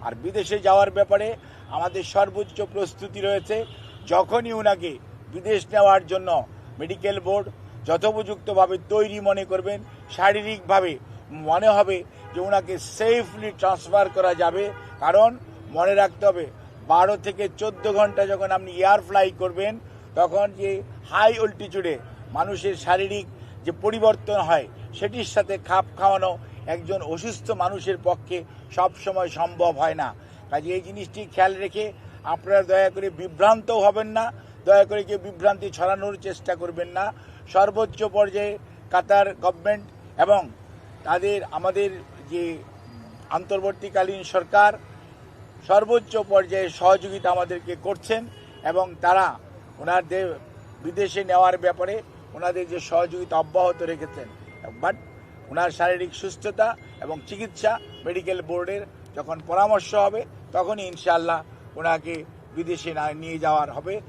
আর বিদেশে যাওয়ার ব্যাপারে আমাদের সর্বোচ্চ প্রস্তুতি রয়েছে। যখনই ওনাকে বিদেশ নেওয়ার জন্য মেডিকেল বোর্ড যথোপযুক্তভাবে তৈরি মনে করবেন, শারীরিকভাবে মনে হবে যে ওনাকে সেফলি ট্রান্সফার করা যাবে। কারণ মনে রাখতে হবে 12 থেকে 14 ঘন্টা যখন আপনি এয়ার ফ্লাই করবেন, তখন যে হাই অল্টিটিউডে মানুষের শারীরিক যে পরিবর্তন হয় সেটির সাথে খাপ খাওয়ানো একজন অসুস্থ মানুষের পক্ষে সবসময় সম্ভব হয় না। কাজে এই জিনিসটি খেয়াল রেখে আপনারা দয়া করে বিভ্রান্তও হবেন না, দয়া করে কেউ বিভ্রান্তি ছড়ানোর চেষ্টা করবেন না। সর্বোচ্চ পর্যায়ে কাতার গভর্নমেন্ট এবং আমাদের যে অন্তর্বর্তীকালীন সরকার সর্বোচ্চ পর্যায়ে সহযোগিতা আমাদেরকে করছেন এবং তারা ওনাদের বিদেশে নেওয়ার ব্যাপারে ওনাদের যে সহযোগিতা অব্যাহত রেখেছেন। বাট ওনার শারীরিক সুস্থতা এবং চিকিৎসা মেডিকেল বোর্ডের যখন পরামর্শ হবে তখনই ইনশাআল্লাহ ওনাকে বিদেশে নিয়ে যাওয়ার হবে